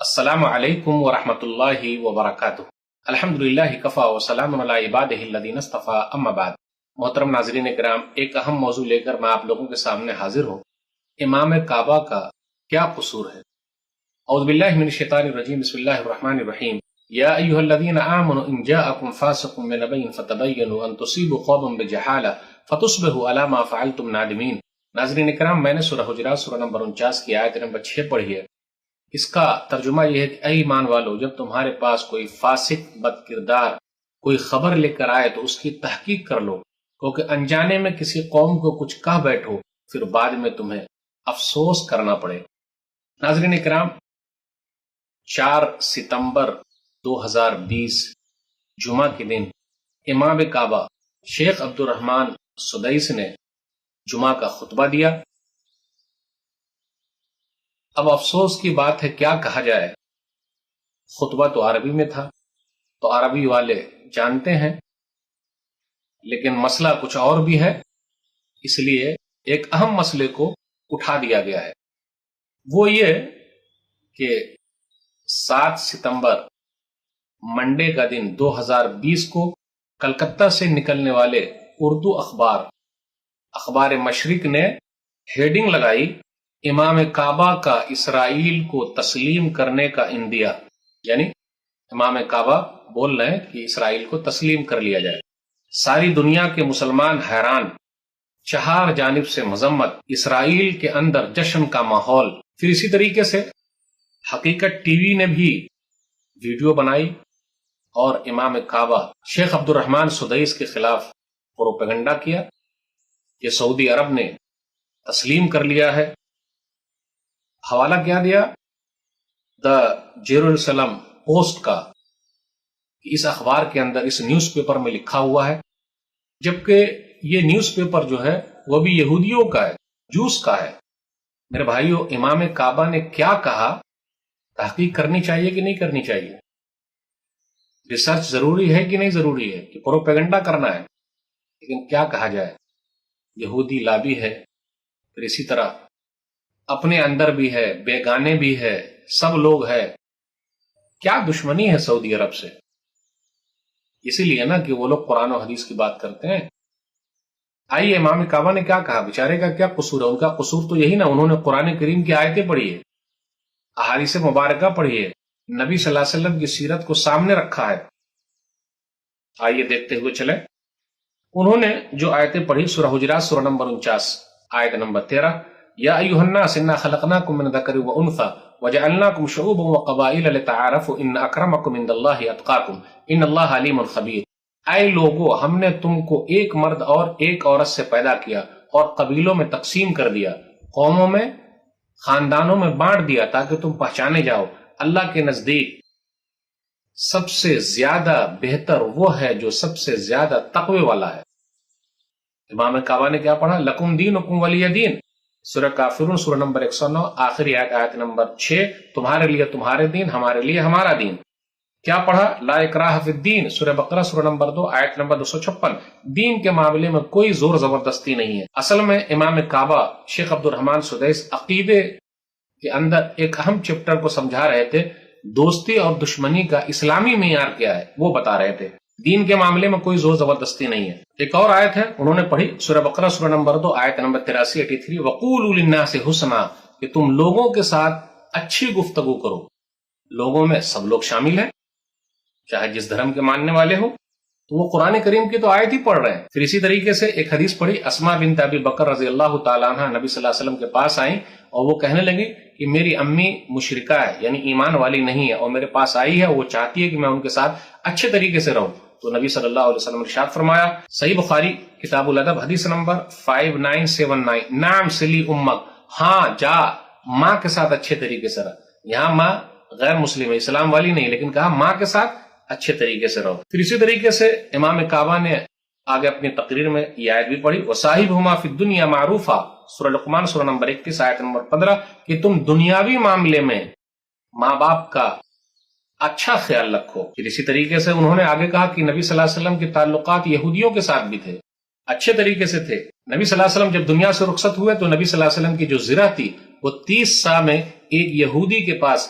السلام علیکم ورحمۃ اللہ وبرکاتہ۔ الحمدللہ کفا وسلام علی عبادہ الذین اصطفیٰ، اما بعد۔ محترم ناظرین کرام، ایک اہم موضوع لے کر میں آپ لوگوں کے سامنے حاضر ہوں۔ امام کعبہ کا کیا قصور ہے؟ اعوذ باللہ من الشیطان الرجیم، بسم اللہ الرحمن الرحیم۔ یا ایھا الذین آمنوا ان جاءکم فاسق بنبأ فتبینوا ان تصیبوا قوما بجہالہ فتصبحوا علی ما فعلتم نادمین۔ ناظرین کرام، میں نے سورہ حجرات سورہ نمبر 49 کی آیت نمبر 6 پڑھی ہے۔ اس کا ترجمہ یہ ہے کہ اے ایمان والو، جب تمہارے پاس کوئی فاسق بد کردار کوئی خبر لے کر آئے تو اس کی تحقیق کر لو، کیونکہ انجانے میں کسی قوم کو کچھ کہہ بیٹھو پھر بعد میں تمہیں افسوس کرنا پڑے۔ ناظرین کرام، 4 ستمبر 2020 جمعہ کے دن امام کعبہ شیخ عبد الرحمن سدیس نے جمعہ کا خطبہ دیا۔ اب افسوس کی بات ہے، کیا کہا جائے؟ خطبہ تو عربی میں تھا، تو عربی والے جانتے ہیں، لیکن مسئلہ کچھ اور بھی ہے، اس لیے ایک اہم مسئلے کو اٹھا دیا گیا ہے۔ وہ یہ کہ 7 ستمبر منڈے کا دن 2020 کو کلکتہ سے نکلنے والے اردو اخبار مشرق نے ہیڈنگ لگائی، امام کعبہ کا اسرائیل کو تسلیم کرنے کا اندیہ، یعنی امام کعبہ بول رہے ہیں کہ اسرائیل کو تسلیم کر لیا جائے۔ ساری دنیا کے مسلمان حیران، 4 جانب سے مذمت، اسرائیل کے اندر جشن کا ماحول۔ پھر اسی طریقے سے حقیقت ٹی وی نے بھی ویڈیو بنائی اور امام کعبہ شیخ عبد الرحمن سدیس کے خلاف پروپیگنڈا کیا کہ سعودی عرب نے تسلیم کر لیا ہے۔ حوالہ کیا دیا؟ دا جیروسلم پوسٹ کا۔ اس اخبار کے اندر، اس نیوز پیپر میں لکھا ہوا ہے، جبکہ یہ نیوز پیپر جو ہے وہ بھی یہودیوں کا ہے، جوس کا ہے۔ میرے بھائیو، امام کعبہ نے کیا کہا؟ تحقیق کرنی چاہیے کہ نہیں کرنی چاہیے؟ ریسرچ ضروری ہے کہ نہیں ضروری ہے؟ کہ پروپیگنڈا کرنا ہے؟ لیکن کیا کہا جائے، یہودی لابی ہے، پھر اسی طرح اپنے اندر بھی ہے، بیگانے بھی ہے، سب لوگ ہے۔ کیا دشمنی ہے سعودی عرب سے؟ اسی لیے نا کہ وہ لوگ قرآن و حدیث کی بات کرتے ہیں۔ آئیے، امام کعبہ نے کیا کہا؟ بیچارے کا کیا قصور ہے؟ ان کا قصور تو یہی نا، انہوں نے قرآن کریم کی آیتیں پڑھی ہے، احادیث مبارکہ پڑھی ہے، نبی صلی اللہ علیہ وسلم کی سیرت کو سامنے رکھا ہے۔ آئیے دیکھتے ہوئے چلیں۔ انہوں نے جو آیتیں پڑھی، سورہ حجرات سورہ نمبر 49 آیت نمبر 13، یا ایھا الناس انا خلقناکم من ذکر وانثی وجعلناکم شعوبا وقبائل لتعارفوا ان اکرمکم عند اللہ اتقاکم ان اللہ علیم خبیر۔ اے لوگو، ہم نے تم کو ایک مرد اور ایک عورت سے پیدا کیا اور قبیلوں میں تقسیم کر دیا، قوموں میں، خاندانوں میں بانٹ دیا تاکہ تم پہچانے جاؤ۔ اللہ کے نزدیک سب سے زیادہ بہتر وہ ہے جو سب سے زیادہ تقوی والا ہے۔ امام کعبہ نے کیا پڑھا؟ لکم دینکم ولی دین، سورہ کافرون سورہ نمبر 109 آخری آیت نمبر 6، تمہارے لیے تمہارے دین، ہمارے لیے ہمارا دین۔ کیا پڑھا؟ لا اکراہ فی الدین، سورہ بقرہ سورہ نمبر 2 آیت نمبر 256، دین کے معاملے میں کوئی زور زبردستی نہیں ہے۔ اصل میں امام کعبہ شیخ عبد الرحمن سدیس عقیدے کے اندر ایک اہم چیپٹر کو سمجھا رہے تھے، دوستی اور دشمنی کا اسلامی معیار کیا ہے وہ بتا رہے تھے۔ دین کے معاملے میں کوئی زور زبردستی نہیں ہے۔ ایک اور آیت ہے، انہوں نے پڑھی سورہ بقرہ سورہ نمبر 2 آیت نمبر 83 وَقُولُوا لِلنَّاسِ حُسْنًا، کہ تم لوگوں کے ساتھ اچھی گفتگو کرو۔ لوگوں میں سب لوگ شامل ہیں، چاہے جس دھرم کے ماننے والے ہوں، تو وہ قرآن کریم کی تو آیت ہی پڑھ رہے ہیں۔ پھر اسی طریقے سے ایک حدیث پڑھی، اسماء بنت ابی بکر رضی اللہ تعالیٰ عنہ نبی صلی اللہ علیہ وسلم کے پاس آئیں اور وہ کہنے لگی کہ میری امی مشرکہ ہے، یعنی ایمان والی نہیں ہے، اور میرے پاس آئی ہے، وہ چاہتی ہے کہ میں ان کے ساتھ اچھے طریقے سے رہوں۔ تو نبی صلی اللہ علیہ وسلم نے ارشاد فرمایا، صحیح بخاری کتاب الادب حدیث نمبر 5979، نعم سلی امک، ہاں جا ماں کے ساتھ اچھے طریقے سے رہ۔ یہاں ماں غیر مسلم ہے، اسلام والی نہیں، لیکن کہا ماں کے ساتھ اچھے طریقے سے رہو۔ پھر اسی طریقے سے امام کعبہ نے آگے اپنی تقریر میں یہ آیت بھی پڑھی، وَصَاحِبْهُمَا فِي الدُّنْيَا مَعْرُوفًا، سورہ لقمان سورہ نمبر 31 آیت نمبر 15، کہ تم دنیاوی معاملے میں ماں باپ کا اچھا خیال رکھو۔ پھر اسی طریقے سے انہوں نے آگے کہا کہ نبی صلی اللہ علیہ وسلم کے تعلقات یہودیوں کے ساتھ بھی تھے، اچھے طریقے سے تھے۔ نبی صلی اللہ علیہ وسلم جب دنیا سے رخصت ہوئے تو نبی صلی اللہ علیہ وسلم کی جو زرہ تھی وہ 30 سا میں ایک یہودی کے پاس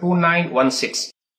2916।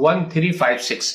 1356।